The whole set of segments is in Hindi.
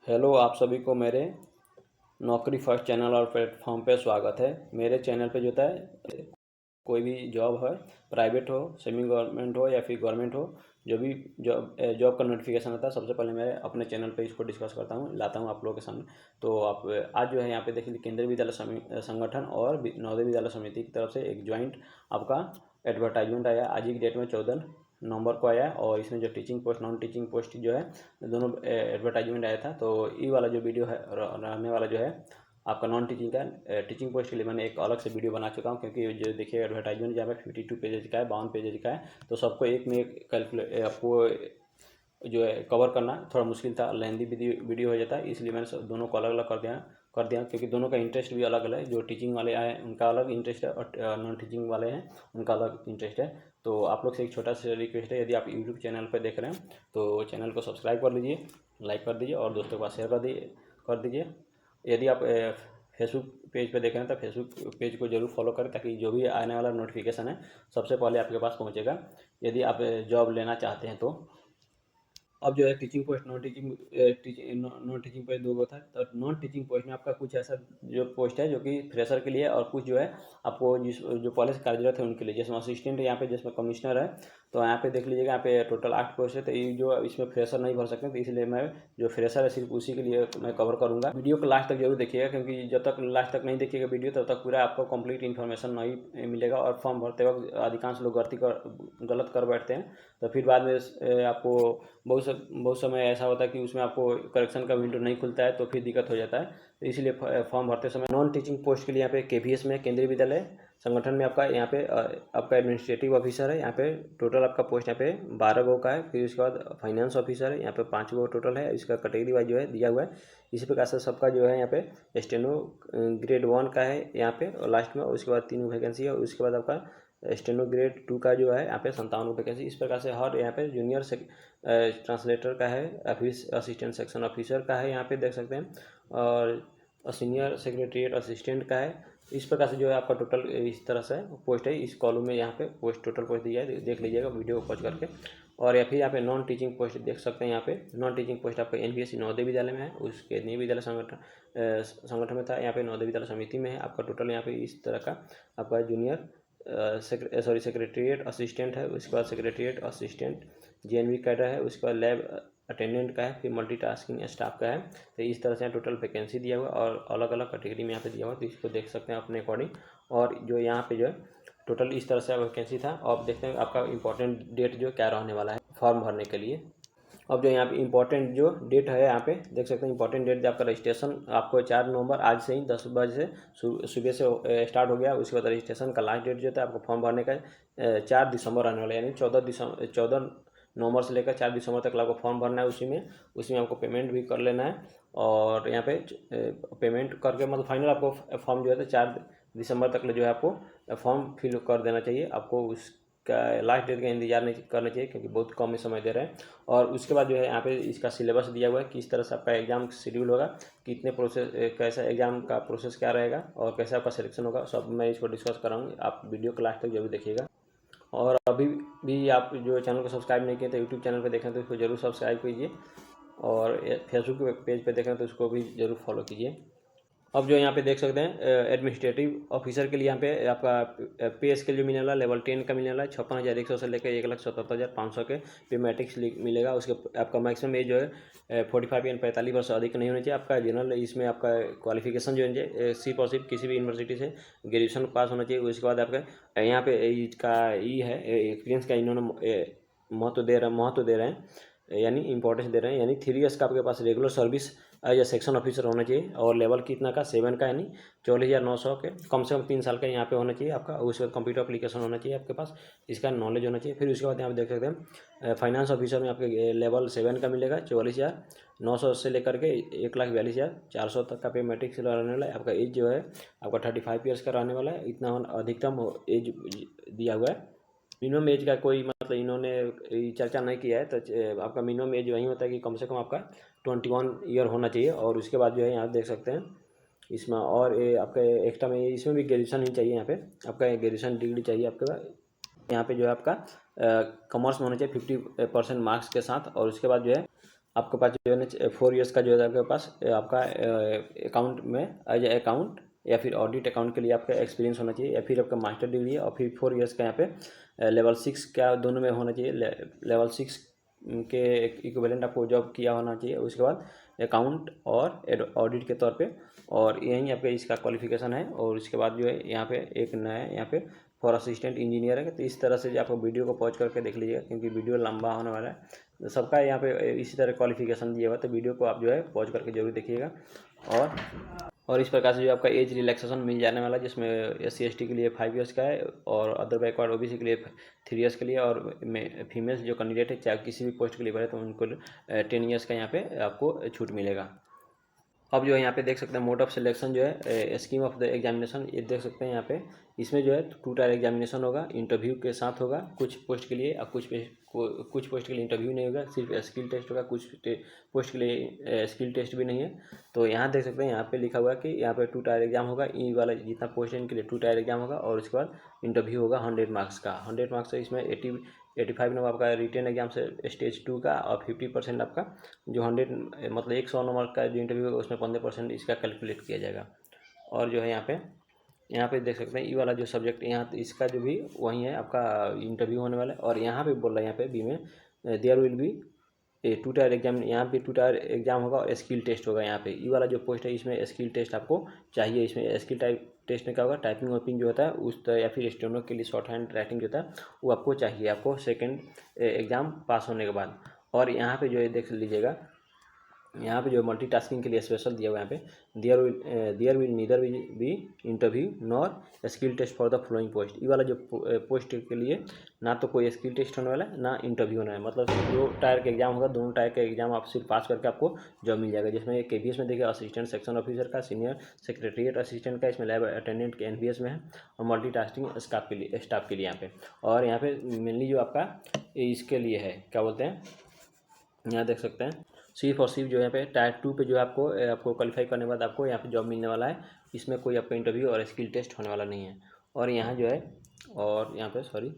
हेलो, आप सभी को मेरे नौकरी फर्स्ट चैनल और प्लेटफॉर्म पे स्वागत है। मेरे चैनल पे जो होता है कोई भी जॉब है, प्राइवेट हो, सेमी गवर्नमेंट हो या फिर गवर्नमेंट हो, जो भी जॉब का नोटिफिकेशन आता है सबसे पहले मैं अपने चैनल पे इसको डिस्कस करता हूँ, लाता हूँ आप लोगों के सामने। तो आप आज जो है यहाँ पे देख लीजिए, केंद्रीय विद्यालय संगठन और नवोदय विद्यालय समिति की तरफ से एक ज्वाइंट आपका एडवर्टाइजमेंट आया आज की डेट में 14 नवंबर को आया। और इसमें जो teaching post, non teaching post जो है, दोनों एडवर्टाइजमेंट आया था। तो ये वाला जो वीडियो है रहने वाला जो है आपका नॉन टीचिंग का, टीचिंग पोस्ट के लिए मैंने एक अलग से वीडियो बना चुका हूँ, क्योंकि जो देखिए एडवर्टाइजमेंट जहाँ पे 52 पेजेज का है, 52 पेजेज का है, तो सबको एक में एक कैलकुलेट आपको जो है कवर करना थोड़ा मुश्किल था, लेंदी वीडियो हो जाता है, इसलिए मैंने दोनों को अलग अलग कर दिया, क्योंकि दोनों का इंटरेस्ट भी अलग अलग है। जो टीचिंग वाले आए उनका अलग इंटरेस्ट है और नॉन टीचिंग वाले हैं उनका अलग इंटरेस्ट है। तो आप लोग से एक छोटा सा रिक्वेस्ट है, यदि आप यूट्यूब चैनल पर देख रहे हैं तो चैनल को सब्सक्राइब कर लीजिए, लाइक कर दीजिए और दोस्तों के पास शेयर कर दीजिए। यदि आप फेसबुक पेज पे देख रहे हैं तो फेसबुक पेज को जरूर फॉलो करें, ताकि जो भी आने वाला नोटिफिकेशन है सबसे पहले आपके पास पहुंचेगा, यदि आप जॉब लेना चाहते हैं तो। अब जो है teaching post, non teaching post दो था। तो नॉन टीचिंग पोस्ट में आपका कुछ ऐसा जो पोस्ट है जो कि फ्रेशर के लिए, और कुछ जो है आपको जो कॉलेज कार्यरत है उनके लिए, जैसे असिस्टेंट है यहाँ पे, जिसमें कमिश्नर है। तो यहाँ पे देख लीजिएगा, यहाँ पे टोटल 8 पोस्ट है। तो ये जो इसमें फ्रेशर नहीं भर सकते, तो इसलिए मैं जो फ्रेशर है सिर्फ उसी के लिए मैं कवर करूँगा। वीडियो को लास्ट तक जरूर देखिएगा, क्योंकि जब तक लास्ट तक नहीं देखिएगा वीडियो तब तक पूरा आपको कंप्लीट इन्फॉर्मेशन नहीं मिलेगा। और फॉर्म भरते वक्त अधिकांश लोग गलत कर बैठते हैं, तो फिर बाद में आपको बहुत समय ऐसा होता है कि उसमें आपको करेक्शन का विंडो नहीं खुलता है, तो फिर दिक्कत हो जाता है। तो इसलिए फॉर्म भरते समय नॉन टीचिंग पोस्ट के लिए यहाँ पे KVS में, केंद्रीय विद्यालय संगठन में आपका यहाँ पे आपका एडमिनिस्ट्रेटिव ऑफिसर है। यहाँ पे टोटल आपका पोस्ट यहाँ पे 12 गो का है। फिर उसके बाद फाइनेंस ऑफिसर है, यहाँ पे 5 गो टोटल है। इसका कैटेगरी वाइज जो है दिया हुआ है। इसी प्रकार से सबका जो है यहाँ पे स्टेनो ग्रेड 1 का है यहाँ पे और लास्ट में। उसके बाद 3 वैकेंसी है। उसके बाद आपका स्टेनो ग्रेड 2 का जो है यहाँ पे 57 वैकेंसी। इस प्रकार से हर यहाँ पे जूनियर ट्रांसलेटर का है, ऑफिस असिस्टेंट सेक्शन ऑफिसर का है, यहाँ पे देख सकते हैं, और सीनियर सेक्रेटरीट असिस्टेंट का है। इस प्रकार से जो है आपका टोटल इस तरह से पोस्ट है। इस कॉलम में यहाँ पे पोस्ट, टोटल पोस्ट दिया है, देख लीजिएगा वीडियो को पॉज करके। और या फिर यहाँ पे नॉन टीचिंग पोस्ट देख सकते हैं। यहाँ पे नॉन टीचिंग पोस्ट आपका NVSC नवोदय विद्यालय में है, उसके नई विद्यालय संगठन में था। यहाँ पे नवोदय विद्यालय समिति में है आपका टोटल। यहाँ पे इस तरह का आपका जूनियर सेक्रेटरीट असिस्टेंट है। उसके बाद सेक्रेटरीट असिस्टेंट JNV कैडर है। उसके बाद लैब अटेंडेंट का है। फिर मल्टीटास्किंग स्टाफ का है। तो इस तरह से टोटल वैकेंसी दिया हुआ और अलग अलग कैटेगरी में यहाँ पे दिया हुआ, तो इसको देख सकते हैं अपने अकॉर्डिंग। और जो यहाँ पे जो है टोटल इस तरह से वैकेंसी था। और देखते हैं आपका इंपॉर्टेंट डेट जो क्या रहने वाला है फॉर्म भरने के लिए। अब जो यहाँ पे इंपॉर्टेंट जो डेट है, यहाँ पे देख सकते हैं इंपॉर्टेंट डेट। आपका रजिस्ट्रेशन आपको 4 नवंबर आज से ही 10 बजे से सुबह से स्टार्ट हो गया। उसके बाद रजिस्ट्रेशन का लास्ट डेट जो था आपको फॉर्म भरने का 4 दिसंबर आने वाला है, यानी 14 नवंबर से लेकर 4 दिसंबर तक आपको फॉर्म भरना है। उसमें आपको पेमेंट भी कर लेना है। और यहाँ पे पेमेंट करके मतलब फाइनल आपको फॉर्म जो है तो 4 दिसंबर तक जो है आपको फॉर्म फिल कर देना चाहिए। आपको उसका लास्ट डेट का इंतजार नहीं करना चाहिए, क्योंकि बहुत कम ही समय दे रहे हैं। और उसके बाद जो है यहाँ पे इसका सिलेबस दिया हुआ है, किस तरह से आपका एग्जाम शेड्यूल होगा, कितने प्रोसेस, कैसा एग्जाम का प्रोसेस क्या रहेगा और कैसे आपका सिलेक्शन होगा, सब मैं इसको डिस्कस कराऊंगा। आप वीडियो को लास्ट तक जरूर देखिएगा। और अभी भी आप जो चैनल को सब्सक्राइब नहीं किए तो यूट्यूब चैनल पर देखें तो इसको जरूर सब्सक्राइब कीजिए, और फेसबुक पेज पर देखें तो उसको भी जरूर फॉलो कीजिए। अब जो यहाँ पे देख सकते हैं एडमिनिस्ट्रेटिव ऑफिसर के लिए यहाँ पे आपका पे स्केल जो मिलने वाला लेवल 10 का मिलने वाला है 56,100 से लेकर 1,77,500 के पे मैट्रिक्स मिलेगा। उसके आपका मैक्सिमम एज जो है 45 या 45 वर्ष से अधिक नहीं होना चाहिए। आपका जनरल इसमें आपका क्वालिफिकेशन जो है सिर्फ और सिर्फ किसी भी यूनिवर्सिटी से ग्रेजुएशन पास होना चाहिए। उसके बाद आपका यहाँ पे इसका है एक्सपीरियंस का इन्होंने महत्व दे रहे हैं, यानी इंपॉर्टेंस दे रहे हैं। यानी 3 ईयर्स का आपके पास regular service as a section officer होना चाहिए, और लेवल कितना का 7 का, यानी 44,900 के कम से कम 3 साल का यहाँ पे होना चाहिए आपका। उसके बाद कंप्यूटर एप्लीकेशन होना चाहिए आपके पास, इसका नॉलेज होना चाहिए। फिर उसके बाद यहाँ पे देख सकते हैं फाइनेंस ऑफिसर में आपके लेवल 7 का मिलेगा 44,900 से लेकर के 1,42,400 तक का पे मैट्रिक रहने वाला है। आपका एज जो है आपका 35 ईयर्स का रहने वाला है, इतना अधिकतम एज दिया हुआ है। मिनिमम एज का कोई मतलब इन्होंने चर्चा नहीं किया है, तो आपका मिनिमम एज वही होता है कि कम से कम आपका 21 ईयर होना चाहिए। और उसके बाद जो है यहाँ देख सकते हैं इसमें, और ये आपका एक्स्ट्रा में इसमें भी ग्रेजुएशन ही चाहिए। यहाँ पे आपका ग्रेजुएशन डिग्री चाहिए आपके पास। यहाँ पे जो है आपका कॉमर्स में होना चाहिए 50% मार्क्स के साथ। और उसके बाद जो है आपके पास जो है ना 4 ईयर्स का जो है आपके पास आपका अकाउंट में एज ए अकाउंट या फिर ऑडिट अकाउंट के लिए आपका एक्सपीरियंस होना चाहिए, या फिर आपका मास्टर डिग्री है और फिर 4 ईयर्स का यहाँ पे लेवल 6 का दोनों में होना चाहिए। लेवल 6 के इक्विवेलेंट आपको जॉब किया होना चाहिए। उसके बाद अकाउंट और ऑडिट के तौर पे, और यही आपका इसका क्वालिफिकेशन है। और उसके बाद जो है यहाँ पे एक नया यहाँ पे फॉर असिस्टेंट इंजीनियर है। तो इस तरह से जो आपको वीडियो को पॉज करके देख लीजिएगा, क्योंकि वीडियो लंबा होने वाला है। सबका यहाँ पे इसी तरह क्वालिफिकेशन दिया हुआ है, तो वीडियो को आप जो है पॉज करके जरूर देखिएगा। और इस प्रकार से जो आपका एज रिलैक्सेशन मिल जाने वाला है, जिसमें SC ST के लिए 5 ईयर्स का है, और अदर बैकवर्ड OBC के लिए 3 ईयर्स के लिए, और फीमेल्स जो कैंडिडेट है चाहे किसी भी पोस्ट के लिए भरे तो उनको 10 ईयर्स का यहाँ पे आपको छूट मिलेगा। अब जो है यहाँ पे देख सकते हैं मोड ऑफ सिलेक्शन जो है स्कीम ऑफ द एग्जामिनेशन, ये देख सकते हैं यहाँ पे। इसमें जो है 2 टायर एग्जामिनेशन होगा, इंटरव्यू के साथ होगा कुछ पोस्ट के लिए, और कुछ पोस्ट के लिए इंटरव्यू नहीं होगा, सिर्फ स्किल टेस्ट होगा। कुछ पोस्ट के लिए स्किल टेस्ट भी नहीं है। तो यहाँ देख सकते हैं यहाँ पे लिखा हुआ है कि यहाँ पे 2 टायर एग्जाम होगा। ई वाला जितना पोस्ट है इनके लिए 2 टायर एग्जाम होगा, और उसके बाद इंटरव्यू होगा 100 मार्क्स का। 100 मार्क्स से इसमें 85 नंबर आपका रिटन एग्जाम से स्टेज 2 का, और 50% आपका जो 100 मतलब 100 नंबर का जो इंटरव्यू होगा उसमें 15% इसका कैलकुलेट किया जाएगा। और जो है यहाँ पे देख सकते हैं ई वाला जो सब्जेक्ट यहाँ इसका जो भी वही है आपका इंटरव्यू होने वाला है। और यहाँ पे बोल रहा है यहाँ पे बी में there will be 2 tier exam, यहाँ पे 2 टायर एग्जाम होगा और स्किल टेस्ट होगा। यहाँ पे ई वाला जो पोस्ट है इसमें स्किल टेस्ट आपको चाहिए। इसमें स्किल टेस्ट में क्या होगा, टाइपिंग वाइपिंग जो होता है उस तरह, या फिर स्टेनो के लिए शॉर्ट हैंड राइटिंग जो होता है वो आपको चाहिए, आपको सेकेंड एग्ज़ाम पास होने के बाद। और यहाँ पे जो है देख लीजिएगा, यहाँ पे जो मल्टीटास्किंग के लिए स्पेशल दिया हुआ है यहाँ पे there will neither be interview nor skill test for the following post. ये वाला जो पोस्ट के लिए ना तो कोई स्किल टेस्ट होने वाला है ना इंटरव्यू होना है। मतलब 2 टायर का एग्जाम होगा, दोनों टायर का एग्जाम आप सिर्फ पास करके आपको जॉब मिल जाएगा। जिसमें KVS में देखिए असिस्टेंट सेक्शन ऑफिसर का, सीनियर सेक्रेटरीट असिस्टेंट का, इसमें लैब अटेंडेंट के NVS में है, और मल्टीटास्किंग स्टाफ के लिए यहाँ पे। और यहाँ पे मेनली जो आपका इसके लिए है क्या बोलते हैं, यहाँ देख सकते हैं सिर्फ और सिर्फ जो यहाँ पे टायर 2 पे जो है आपको क्वालिफाई करने के बाद आपको यहाँ पे जॉब मिलने वाला है। इसमें कोई आपका इंटरव्यू और स्किल टेस्ट होने वाला नहीं है। और यहाँ जो है, और यहाँ पे सॉरी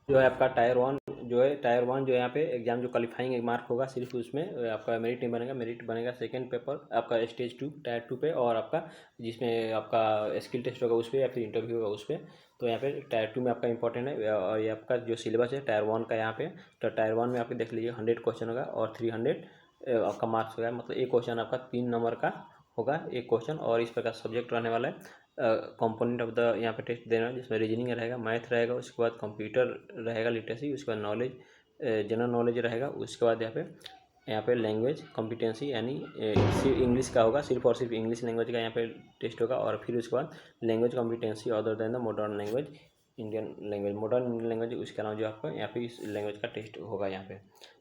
जो है आपका टायर 1 जो है यहाँ पे एग्जाम जो क्वालिफाइंग मार्क होगा सिर्फ उसमें आपका मेरिट नहीं बनेगा। मेरिट बनेगा सेकंड पेपर आपका स्टेज 2 टायर 2 पे, और आपका जिसमें आपका स्किल टेस्ट होगा उस पर, या फिर इंटरव्यू होगा उस पर। तो यहाँ पे टायर 2 में आपका इंपॉर्टेंट है। और ये आपका जो सिलेबस है टायर 1 का यहाँ पे, तो टायर 1 में आपको देख लीजिए 100 क्वेश्चन होगा और 300 आपका मार्क्स होगा। मतलब एक क्वेश्चन आपका 3 नंबर का होगा एक क्वेश्चन। और इस प्रकार सब्जेक्ट रहने वाला है कंपोनेंट ऑफ द यहाँ पे टेस्ट देना है, जिसमें रीजनिंग रहेगा, मैथ रहेगा, उसके बाद कंप्यूटर रहेगा लिटरेसी, उसके बाद नॉलेज जनरल नॉलेज रहेगा। उसके बाद यहाँ पे लैंग्वेज कॉम्पिटेंसी यानी सिर्फ इंग्लिश का होगा, सिर्फ और सिर्फ इंग्लिश लैंग्वेज का यहाँ पे टेस्ट होगा। और फिर उसके बाद language competency other than the modern language Indian language, modern Indian language, उसके अलावा जो आपका यहाँ पे इस लैंग्वेज का टेस्ट होगा यहाँ पे।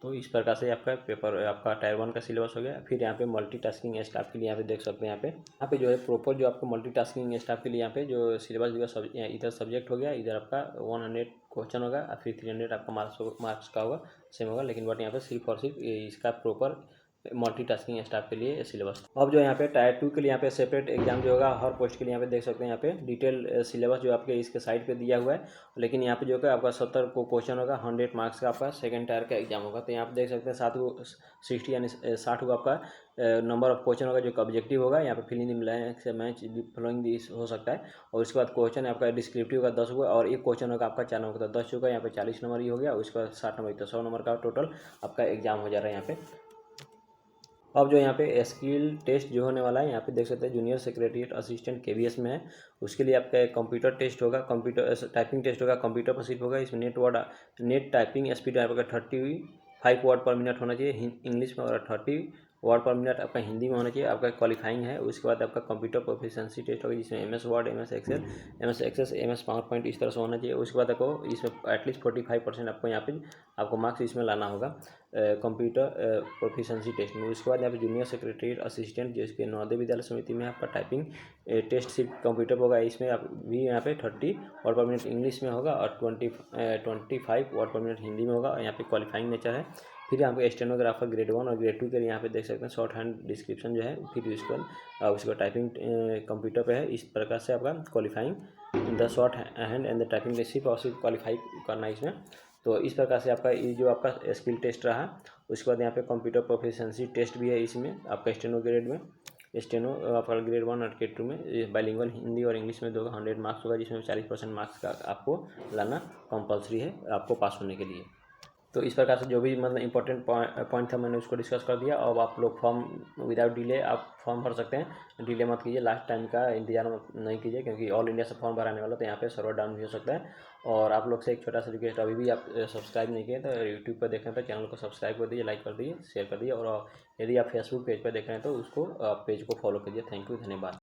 तो इस प्रकार से आपका पेपर आपका टायर 1 का सिलेबस हो गया। फिर यहाँ पे मल्टीटास्किंग स्टाफ के लिए यहाँ पे देख सकते हैं, यहाँ पे जो है प्रॉपर जो आपको मल्टीटास्किंग स्टाफ के लिए यहाँ पे जो सिलेबस दिया, इधर सब्जेक्ट हो गया, इधर आपका 100 क्वेश्चन होगा, और फिर 300 आपका मार्क्स का होगा, सेम होगा। लेकिन बट यहाँ पे सिर्फ और सिर्फ इसका प्रॉपर मल्टीटास्किंग स्टाफ के लिए सिलेबस। अब जो यहाँ पे टायर 2 के लिए यहाँ पे सेपरेट एग्जाम जो होगा हर पोस्ट के लिए, यहाँ पे देख सकते हैं यहाँ पे डिटेल सिलेबस जो आपके इसके साइड पे दिया हुआ है। लेकिन यहाँ पे जो है आपका 70 को क्वेश्चन होगा, 100 मार्क्स का आपका सेकंड टायर का एग्जाम होगा। तो यहाँ पे देख सकते हैं 60 यानी 60 को आपका नंबर ऑफ क्वेश्चन होगा जो ऑब्जेक्टिव होगा। यहाँ पे फिल इन द ब्लैंक्स से मैच फॉलोइंग दिस हो सकता है। और उसके बाद क्वेश्चन आपका डिस्क्रिप्टिव का 10 होगा, और एक क्वेश्चन होगा आपका 4 नंबर का, 10 होगा यहाँ पे 40 नंबर ही हो गया। उसके बाद 60 नंबर, तो 100 नंबर का टोटल आपका एग्जाम हो जा रहा है यहाँ पे। अब जो यहाँ पे स्किल टेस्ट जो होने वाला है, यहाँ पे देख सकते हैं जूनियर सेक्रेटरीट असिस्टेंट KVS में है। उसके लिए आपका कंप्यूटर टेस्ट होगा, कंप्यूटर टाइपिंग टेस्ट होगा, कंप्यूटर पर सिर्फ होगा। इसमें नेट टाइपिंग स्पीड आपका 35 वर्ड पर मिनट होना चाहिए इंग्लिश में, और 30 वर्ड पर मिनट आपका हिंदी में होना चाहिए। आपका क्वालिफाइंग है। उसके बाद आपका कंप्यूटर प्रोफिशिएंसी टेस्ट होगा, जिसमें MS word, MS Excel, MS Access, MS PowerPoint इस तरह से होना चाहिए। उसके बाद आपको इसमें एटलीस्ट 45% आपको यहाँ पे आपको मार्क्स इसमें लाना होगा कंप्यूटर प्रोफिशिएंसी टेस्ट में। उसके बाद यहाँ पे जूनियर सेक्रेटरीट असिस्टेंट जिसके नवोदय विद्यालय समिति में आपका टाइपिंग टेस्ट सिर्फ कंप्यूटर पर होगा। इसमें आप भी यहाँ पे 30 वर्ड पर मिनट इंग्लिश में होगा, और 25 वर्ड पर मिनट हिंदी में होगा, और यहाँ पे क्वालिफाइंग नेचर है। फिर यहाँ पे स्टेनोग्राफर ग्रेड 1 और ग्रेड 2 के लिए यहाँ पे देख सकते हैं शॉर्ट हैंड डिस्क्रिप्शन जो है। फिर उसका टाइपिंग कंप्यूटर पे है। इस प्रकार से आपका qualifying in the short hand and the typing सिर्फ और सिर्फ क्वालिफाई करना है इसमें। तो इस प्रकार से आपका ये जो आपका स्किल टेस्ट रहा, उसके बाद यहाँ पे कंप्यूटर प्रोफिशिएंसी टेस्ट भी है इसमें आपका स्टेनो ग्रेड में। स्टेनो आपका ग्रेड 1 और ग्रेड 2 में बाइलिंगुअल हिंदी और इंग्लिश में दो 100 मार्क्स होगा, जिसमें 40% मार्क्स का आपको लाना कंपलसरी है आपको पास होने के लिए। तो इस प्रकार से जो भी मतलब इंपॉर्टेंट पॉइंट था मैंने उसको डिस्कस कर दिया। अब आप लोग फॉर्म विदाउट डिले आप फॉर्म भर सकते हैं, डिले मत कीजिए, लास्ट टाइम का इंतजार नहीं कीजिए, क्योंकि ऑल इंडिया से फॉर्म भराने वाला तो यहाँ पे सर्वर डाउन भी हो सकता है। और आप लोग से एक छोटा सा रिक्वेस्ट, अभी भी आप सब्सक्राइब नहीं किए तो यूट्यूब पर देख रहे हैं तो चैनल को सब्सक्राइब कर दीजिए, लाइक कर दीजिए, शेयर कर दीजिए, और यदि आप फेसबुक पेज पर देख रहे हैं तो उसको पेज को फॉलो कीजिए। थैंक यू, धन्यवाद।